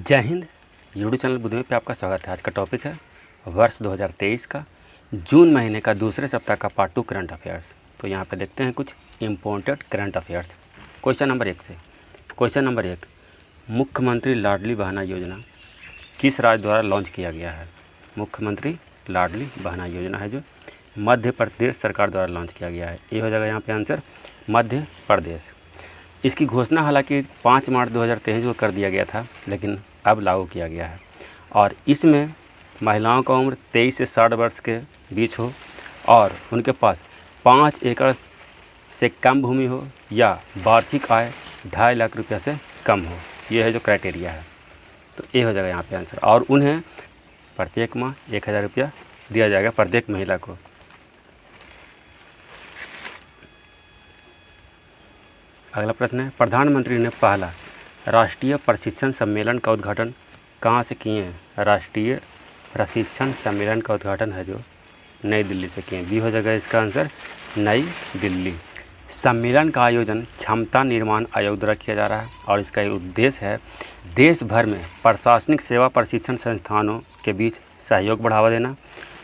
जय Hind. YouTube channel बुद्धि पे आपका स्वागत है। आज का टॉपिक है वर्ष 2023 का जून महीने का दूसरे सप्ताह का पार्ट 2 करंट अफेयर्स। तो यहाँ पे देखते हैं कुछ important current affairs. Question number 1 से। क्वेश्चन नंबर 1, मुख्यमंत्री लाडली बहना योजना किस राज्य द्वारा लॉन्च किया गया है? मुख्यमंत्री लाडली बहना योजना है जो मध्य प्रदेश सरकार द्वारा लॉन्च किया गया है। ये हो जाएगा यहाँ पे आंसर, मध्य प्रदेश। इसकी घोषणा हालांकि 5 मार्च 2023 को कर दिया गया था, लेकिन अब लागू किया गया है। और इसमें महिलाओं का उम्र 23 से 60 वर्ष के बीच हो और उनके पास 5 एकड़ से कम भूमि हो या वार्षिक आय 2.5 लाख रुपये से कम हो। ये है जो क्राइटेरिया है। तो ये हो जाएगा यहाँ पे आंसर। और उन्हें प्रत्येक माह 1000 रुपया दिया जाएगा प्रत्येक महिला को। अगला प्रश्न है, प्रधानमंत्री ने पहला राष्ट्रीय प्रशिक्षण सम्मेलन का उद्घाटन कहाँ से किए हैं? राष्ट्रीय प्रशिक्षण सम्मेलन का उद्घाटन है जो नई दिल्ली से किए हैं। बी हो जाएगा इसका आंसर, नई दिल्ली। सम्मेलन का आयोजन क्षमता निर्माण आयोग द्वारा किया जा रहा है और इसका उद्देश्य है देश भर में प्रशासनिक सेवा प्रशिक्षण संस्थानों के बीच सहयोग बढ़ावा देना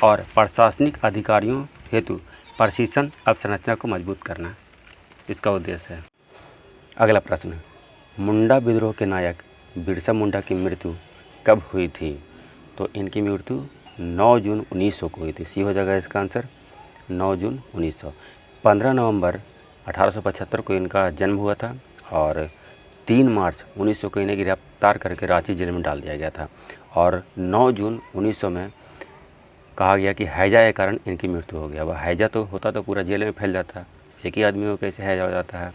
और प्रशासनिक अधिकारियों हेतु प्रशिक्षण अवसंरचना को मजबूत करना, इसका उद्देश्य है। अगला प्रश्न, मुंडा विद्रोह के नायक बिरसा मुंडा की मृत्यु कब हुई थी? तो इनकी मृत्यु 9 जून 1900 को हुई थी। सी हो जाएगा इसका आंसर, 9 जून 1900। 15 नवंबर 1875 को इनका जन्म हुआ था और 3 मार्च 1900 को इन्हें गिरफ्तार करके रांची जेल में डाल दिया गया था। और 9 जून 1900 में कहा गया कि हैजा के कारण इनकी मृत्यु हो गया। वह हैजा तो होता तो पूरा जेल में फैल जाता, एक ही आदमी को कैसे हैजा हो जाता है?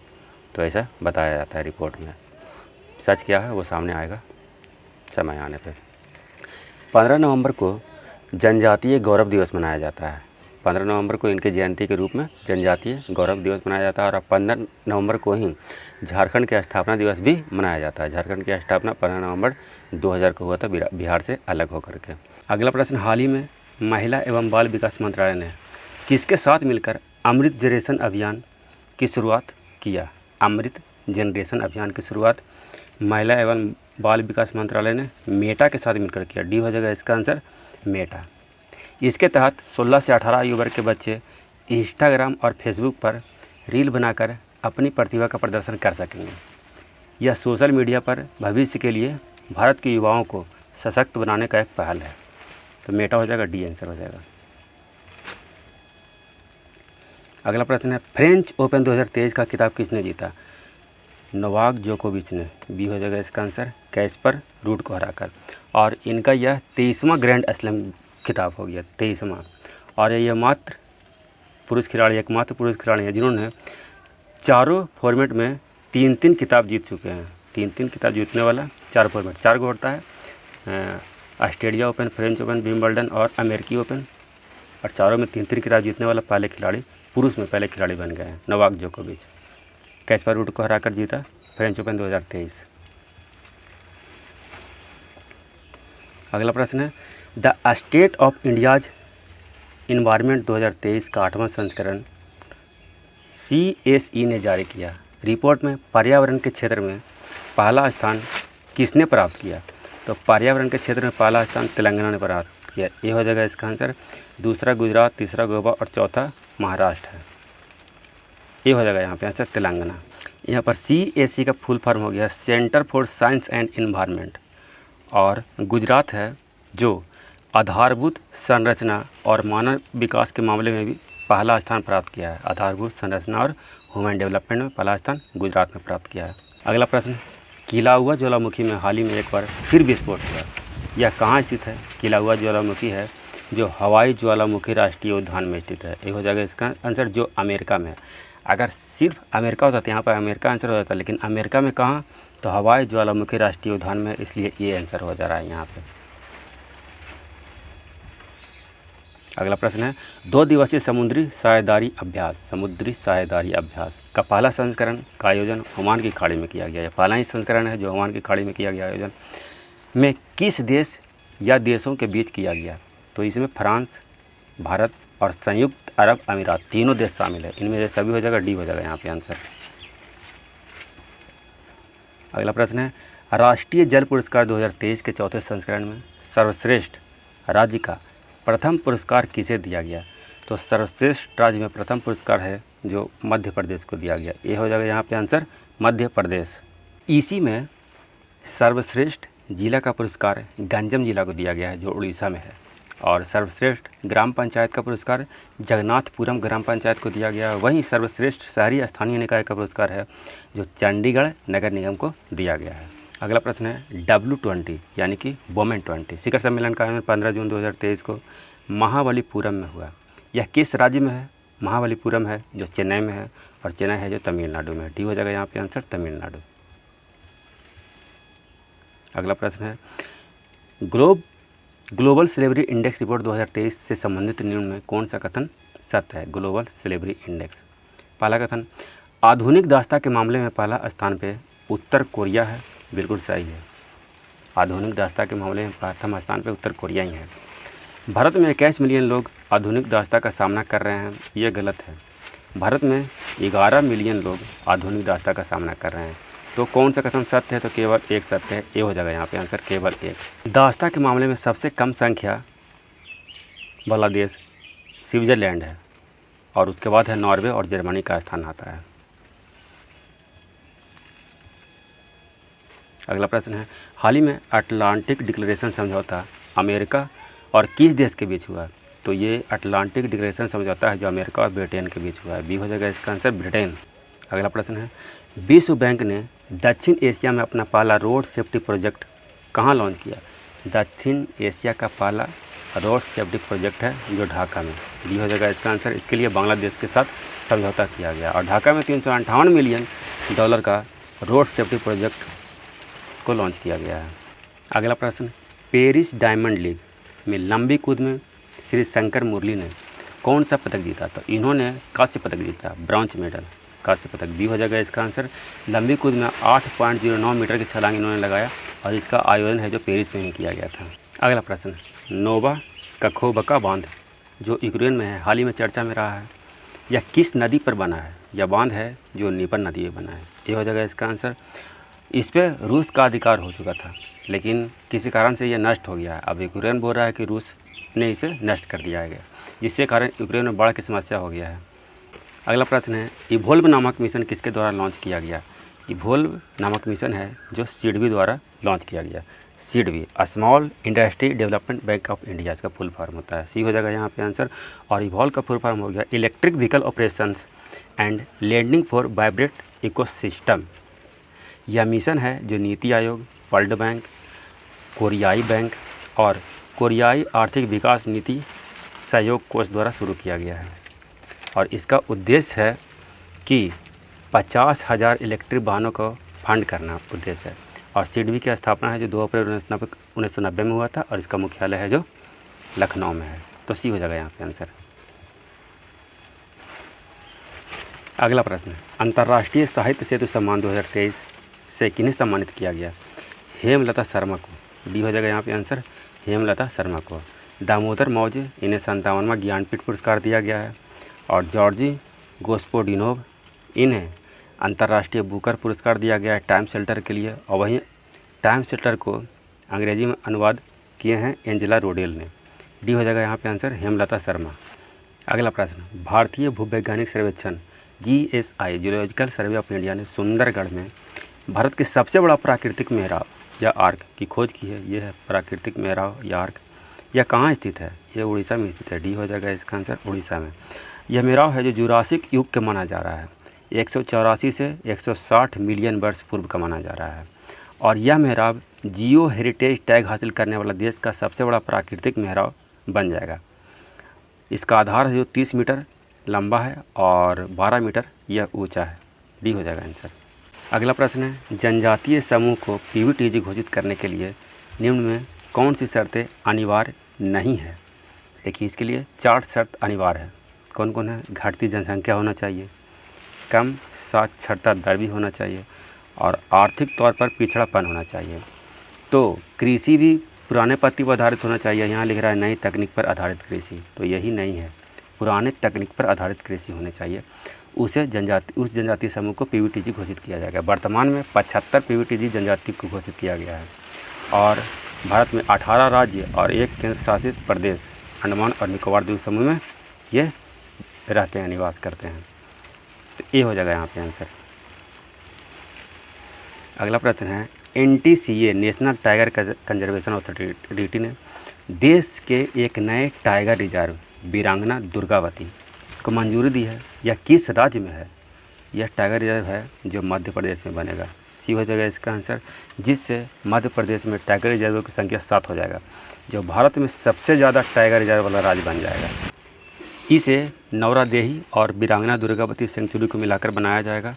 तो ऐसा बताया जाता है रिपोर्ट में। सच क्या है वो सामने आएगा समय आने पे। 15 नवंबर को जनजातीय गौरव दिवस मनाया जाता है। 15 नवंबर को इनके जयंती के रूप में जनजातीय गौरव दिवस मनाया जाता है। और 15 नवंबर को ही झारखंड के स्थापना दिवस भी मनाया जाता है। झारखंड की स्थापना 15 नवंबर 2000 को हुआ था, बिहार से अलग होकर के। अगला प्रश्न, हाल ही में महिला एवं बाल विकास मंत्रालय ने किसके साथ मिलकर अमृत जनरेशन अभियान की शुरुआत किया? अमृत जनरेशन अभियान की शुरुआत महिला एवं बाल विकास मंत्रालय ने मेटा के साथ मिलकर किया। डी हो जाएगा इसका आंसर, मेटा। इसके तहत 16 से 18 आयु वर्ग के बच्चे इंस्टाग्राम और फेसबुक पर रील बनाकर अपनी प्रतिभा का प्रदर्शन कर सकेंगे। यह सोशल मीडिया पर भविष्य के लिए भारत के युवाओं को सशक्त बनाने का एक पहल है। तो मेटा हो जाएगा, डी आंसर हो जाएगा। अगला प्रश्न है, फ्रेंच ओपन 2023 का खिताब किसने जीता? नोवाक जोकोविच ने। बी हो जाएगा इसका आंसर, कैस्पर रूड को हराकर। और इनका यह 23वां ग्रैंड स्लैम खिताब हो गया, 23वां। और यह एकमात्र पुरुष खिलाड़ी है जिन्होंने चारों फॉर्मेट में 3-3 खिताब जीत चुके हैं। 3-3 खिताब जीतने वाला 4 फॉर्मेट, 4 को होता है, Australia open, French open, Wimbledon और अमेरिकी ओपन। और चारों में 3-3 खिताब जीतने वाला पहले खिलाड़ी, पुरुष में पहले खिलाड़ी बन गए हैं नोवाक जोकोविच। कैस्पर रूड को हराकर जीता फ्रेंच ओपन 2023। अगला प्रश्न है, the state of India's environment 2023 का 8वां संस्करण CSE ने जारी किया। रिपोर्ट में पर्यावरण के क्षेत्र में पहला स्थान किसने प्राप्त किया? तो पर्यावरण के क्षेत्र में पहला स्थान तेलंगाना ने प्राप्त किया। ये हो जाएगा इसका आंसर, दूसरा गुजरात, तीसरा गोवा और चौथा महाराष्ट्र है। ये हो जाएगा यहाँ पे आंसर, तेलंगाना। यहाँ पर CSE का फुल फॉर्म हो गया centre for science and environment. और गुजरात है जो आधारभूत संरचना और मानव विकास के मामले में भी पहला स्थान प्राप्त किया है। आधारभूत संरचना और ह्यूमन डेवलपमेंट में पहला स्थान गुजरात में प्राप्त किया है। अगला प्रश्न, किलाउआ ज्वालामुखी में हाल ही में एक बार फिर विस्फोट हुआ। यह कहाँ स्थित है? किलाउआ ज्वालामुखी है जो हवाई ज्वालामुखी राष्ट्रीय उद्यान में स्थित है। ये हो जाएगा इसका आंसर, जो अमेरिका में है। अगर सिर्फ अमेरिका होता तो यहाँ पर अमेरिका आंसर हो जाता, लेकिन अमेरिका में कहाँ? तो हवाई ज्वालामुखी राष्ट्रीय उद्यान में, इसलिए ये आंसर हो जा रहा है यहाँ पे। अगला प्रश्न है, 2 दिवसीय समुद्री साझेदारी अभ्यास का पहला संस्करण का आयोजन ओमान की खाड़ी में किया गया है। पहला ही संस्करण है जो ओमान की खाड़ी में किया गया आयोजन में किस देश या देशों के बीच किया गया? तो इसमें फ्रांस, भारत और संयुक्त अरब अमीरात तीनों देश शामिल है। इनमें से सभी हो जाएगा, डी हो जाएगा यहाँ पे आंसर। अगला प्रश्न है, राष्ट्रीय जल पुरस्कार 2023 के चौथे संस्करण में सर्वश्रेष्ठ राज्य का प्रथम पुरस्कार किसे दिया गया? तो सर्वश्रेष्ठ राज्य में प्रथम पुरस्कार है जो मध्य प्रदेश को दिया गया। ये हो जाएगा यहाँ पे आंसर मध्य प्रदेश। इसी में सर्वश्रेष्ठ जिला का पुरस्कार गंजम जिला को दिया गया है जो उड़ीसा में है, और सर्वश्रेष्ठ ग्राम पंचायत का पुरस्कार जगन्नाथपुरम ग्राम पंचायत को दिया गया है। वहीं सर्वश्रेष्ठ शहरी स्थानीय निकाय का पुरस्कार है जो चंडीगढ़ नगर निगम को दिया गया है। अगला प्रश्न है W20 यानी कि वुमेन 20 शिखर सम्मेलन का आयोजन 15 जून 2023 को महाबलीपुरम में हुआ। यह किस राज्य में है? महाबलीपुरम है जो चेन्नई में है, और चेन्नई है जो तमिलनाडु में है। डी हो जाएगा यहाँ पे आंसर तमिलनाडु। अगला प्रश्न है ग्लोबल स्लेवरी इंडेक्स रिपोर्ट 2023 से संबंधित निम्न में कौन सा कथन सत्य है? Global slavery index. पहला कथन, आधुनिक दास्ता के मामले में पहला स्थान पे उत्तर कोरिया है। बिल्कुल सही है, आधुनिक दास्ता के मामले में प्रथम स्थान पे उत्तर कोरिया ही है। भारत में 21 मिलियन लोग आधुनिक दास्ता का सामना कर रहे हैं, ये गलत है। भारत में 11 मिलियन लोग आधुनिक दास्ता का सामना कर रहे हैं। तो कौन सा कथन सत्य है? तो केवल एक सत्य है, ये हो जाएगा यहाँ पे आंसर केवल एक। दास्ता के मामले में सबसे कम संख्या वाला देश स्विट्ज़रलैंड है, और उसके बाद है नॉर्वे और जर्मनी का स्थान आता है। अगला प्रश्न है हाल ही में अटलांटिक डिक्लेरेशन समझौता अमेरिका और किस देश के बीच हुआ? तो ये अटलांटिक डिक्लेरेशन समझौता है जो अमेरिका और ब्रिटेन के बीच हुआ है। बी हो जाएगा इसका आंसर ब्रिटेन। अगला प्रश्न है विश्व बैंक ने दक्षिण एशिया में अपना पहला रोड सेफ्टी प्रोजेक्ट कहाँ लॉन्च किया? दक्षिण एशिया का पहला रोड सेफ्टी प्रोजेक्ट है जो ढाका में। डी हो जाएगा इसका आंसर। इसके लिए बांग्लादेश के साथ समझौता किया गया, और ढाका में $358 मिलियन का रोड सेफ्टी प्रोजेक्ट को लॉन्च किया गया है। अगला प्रश्न पेरिस डायमंड लीग में लंबी कूद में श्री शंकर मुरली ने कौन सा पदक जीता? तो इन्होंने कांस्य पदक जीता, ब्रॉन्ज मेडल, कांस्य पदक। बी हो जाएगा इसका आंसर। लंबी कूद में 8.09 मीटर की छलांग इन्होंने लगाया, और इसका आयोजन है जो पेरिस में ही किया गया था। अगला प्रश्न नोवा कखोबका बांध जो यूक्रेन में है, हाल ही में चर्चा में रहा है, यह किस नदी पर बना है? यह बांध है जो नीपर नदी में बना है। ये हो जाएगा इसका आंसर। इस पर रूस का अधिकार हो चुका था, लेकिन किसी कारण से यह नष्ट हो गया है। अब यूक्रेन बोल रहा है कि रूस ने इसे नष्ट कर दिया है, जिससे कारण यूक्रेन में बाढ़ की समस्या हो गया है। अगला प्रश्न है इवोल्व नामक मिशन किसके द्वारा लॉन्च किया गया? इवोल्व नामक मिशन है जो सिडबी द्वारा लॉन्च किया गया। SIDBI small industry development bank of India, इसका फुल फॉर्म होता है। सी हो जाएगा यहाँ पे आंसर। और इवॉल्व का फुल फॉर्म हो गया electric vehicle operations and landing for vibrant ecosystem. यह मिशन है जो नीति आयोग, वर्ल्ड बैंक, कोरियाई बैंक और कोरियाई आर्थिक विकास नीति सहयोग कोष द्वारा शुरू किया गया है, और इसका उद्देश्य है कि 50,000 इलेक्ट्रिक वाहनों को फंड करना उद्देश्य है। और सिडबी की स्थापना है जो 2 अप्रैल 1990 में हुआ था, और इसका मुख्यालय है जो लखनऊ में है। तो सी हो जाएगा यहाँ पे आंसर। अगला प्रश्न है अंतर्राष्ट्रीय साहित्य सेतु सम्मान 2023 से किन्हें सम्मानित किया गया? हेमलता शर्मा को। डी हो जाएगा यहाँ पे आंसर हेमलता शर्मा को। दामोदर मौर्य इन्हें 57वां ज्ञानपीठ पुरस्कार दिया गया है, और जॉर्जी गोस्पोडिनोव इन्हें अंतर्राष्ट्रीय बुकर पुरस्कार दिया गया है टाइम शेल्टर के लिए, और वहीं टाइम शेल्टर को अंग्रेजी में अनुवाद किए हैं एंजेला रोडेल ने। डी हो जाएगा यहाँ पे आंसर हेमलता शर्मा। अगला प्रश्न भारतीय भूवैज्ञानिक सर्वेक्षण GSI geological survey of India ने सुंदरगढ़ में भारत के सबसे बड़ा प्राकृतिक मेहराब या आर्क की खोज की है। यह है प्राकृतिक मेहराब या आर्क। यह कहाँ स्थित है? यह उड़ीसा में स्थित है। डी हो जाएगा इसका आंसर उड़ीसा में। यह मेहराब है जो जुरासिक युग का माना जा रहा है, 184 से 160 मिलियन वर्ष पूर्व का माना जा रहा है, और यह मेहराब जियो हेरिटेज टैग हासिल करने वाला देश का सबसे बड़ा प्राकृतिक मेहराब बन जाएगा। इसका आधार है जो 30 मीटर लंबा है और 12 मीटर यह ऊंचा है। डी हो जाएगा आंसर। अगला प्रश्न है जनजातीय समूह को PVTG घोषित करने के लिए निम्न में कौन सी शर्तें अनिवार्य नहीं है? देखिए इसके लिए 4 शर्त अनिवार्य है। कौन कौन है? घटती जनसंख्या होना चाहिए, कम साक्षरता दर भी होना चाहिए, और आर्थिक तौर पर पिछड़ापन होना चाहिए। तो कृषि भी पुराने पद्धति पर आधारित होना चाहिए। यहाँ लिख रहा है नई तकनीक पर आधारित कृषि, तो यही नहीं है, पुराने तकनीक पर आधारित कृषि होने चाहिए। उस जनजातीय समूह को पीवीटीजी घोषित किया जाएगा। वर्तमान में 75 पीवीटीजी जनजाति को घोषित किया गया है और भारत में 18 राज्य और 1 केंद्र शासित प्रदेश अंडमान और निकोबार द्वीप समूह में ये रहते हैं, निवास करते हैं। तो ये हो जाएगा यहाँ पे आंसर। अगला प्रश्न है, NTCA national tiger conservation authority ने देश के एक नए टाइगर रिजर्व वीरांगना दुर्गावती को मंजूरी दी है। यह किस राज्य में है? यह टाइगर रिजर्व है जो मध्य प्रदेश में बनेगा। सी हो जाएगा इसका आंसर, जिससे मध्य प्रदेश में टाइगर रिजर्व की संख्या 7 हो जाएगा, जो भारत में सबसे ज़्यादा टाइगर रिजर्व वाला राज्य बन जाएगा। इसे नौरादेही और वीरांगना दुर्गावती सेंचुरी को मिलाकर बनाया जाएगा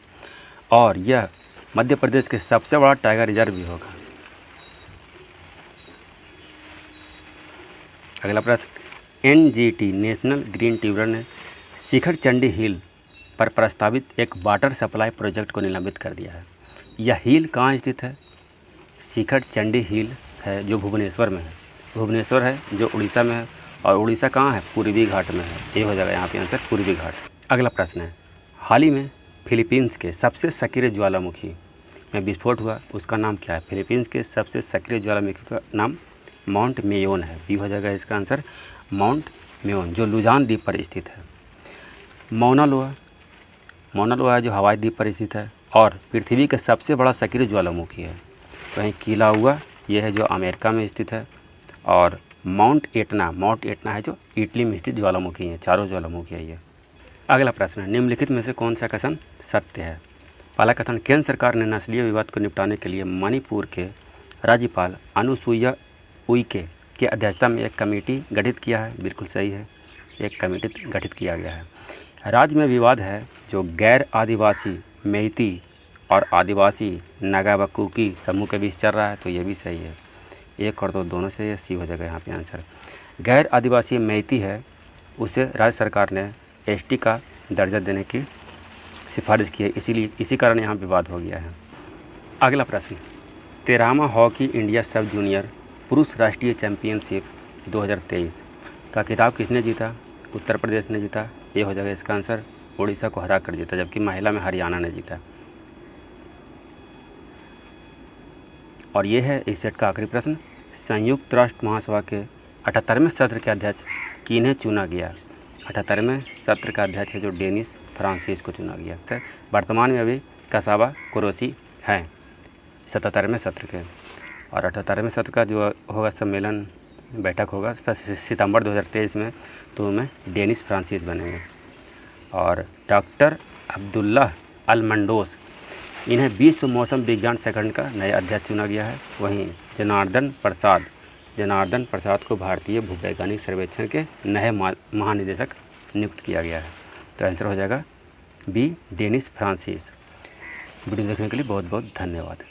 और यह मध्य प्रदेश के सबसे बड़ा टाइगर रिजर्व भी होगा। अगला प्रश्न, NGT नेशनल ग्रीन ट्रिब्यूनल ने शिखर चंडी हिल पर प्रस्तावित एक वाटर सप्लाई प्रोजेक्ट को निलंबित कर दिया है। यह हिल कहाँ स्थित है? शिखर चंडी हिल है जो भुवनेश्वर में है। भुवनेश्वर है जो उड़ीसा में है और उड़ीसा कहाँ है? पूर्वी घाट में है। ये हो जाएगा यहाँ पे आंसर, पूर्वी घाट। अगला प्रश्न है, हाल ही में फिलीपींस के सबसे सक्रिय ज्वालामुखी में विस्फोट हुआ, उसका नाम क्या है? फिलीपींस के सबसे सक्रिय ज्वालामुखी का नाम माउंट मेयोन है। बी हो जाएगा इसका आंसर, माउंट मेयोन, जो लुजान द्वीप पर स्थित है। मौना लोआ जो हवाई द्वीप पर स्थित है और पृथ्वी का सबसे बड़ा सक्रिय ज्वालामुखी है। वहीं किलाउआ यह है जो अमेरिका में स्थित है और माउंट एटना है जो इटली में स्थित ज्वालामुखी है। चारों ज्वालामुखी है ये। अगला प्रश्न है, निम्नलिखित में से कौन सा कथन सत्य है? पहला कथन, केंद्र सरकार ने नस्लीय विवाद को निपटाने के लिए मणिपुर के राज्यपाल अनुसुईया उइके की अध्यक्षता में एक कमेटी गठित किया है। बिल्कुल सही है, एक कमेटी गठित किया गया है। राज्य में विवाद है जो गैर आदिवासी मेइती और आदिवासी नागा व कुकी समूह के बीच चल रहा है, तो ये भी सही है। 1 और 2 दोनों से, सी हो जाएगा यहाँ पे आंसर। गैर आदिवासी मेइती है, उसे राज्य सरकार ने ST का दर्जा देने की सिफारिश की है, इसीलिए इसी कारण यहाँ विवाद हो गया है। अगला प्रश्न, 13वां हॉकी इंडिया सब जूनियर पुरुष राष्ट्रीय चैंपियनशिप 2023 का खिताब किसने जीता? उत्तर प्रदेश ने जीता। ये हो जाएगा इसका आंसर, उड़ीसा को हरा कर जीता, जबकि महिला में हरियाणा ने जीता। और ये है इस सेट का आखिरी प्रश्न, संयुक्त राष्ट्र महासभा के 78वें सत्र के अध्यक्ष किन्हें चुना गया? 78वें सत्र का अध्यक्ष है जो डेनिस फ्रांसिस को चुना गया। तो वर्तमान में अभी कसावा कुरोसी हैं 77वें सत्र के, और 78वें सत्र का जो होगा सम्मेलन बैठक होगा सितंबर 2023 में, तो उनमें डेनिस फ्रांसिस बनेंगे। और डॉक्टर अब्दुल्लाह अल मंडोस, इन्हें विश्व मौसम विज्ञान संगठन का नया अध्यक्ष चुना गया है। वहीं जनार्दन प्रसाद को भारतीय भूवैज्ञानिक सर्वेक्षण के नए महानिदेशक नियुक्त किया गया है। तो आंसर हो जाएगा बी, डेनिस फ्रांसिस। वीडियो देखने के लिए बहुत बहुत धन्यवाद।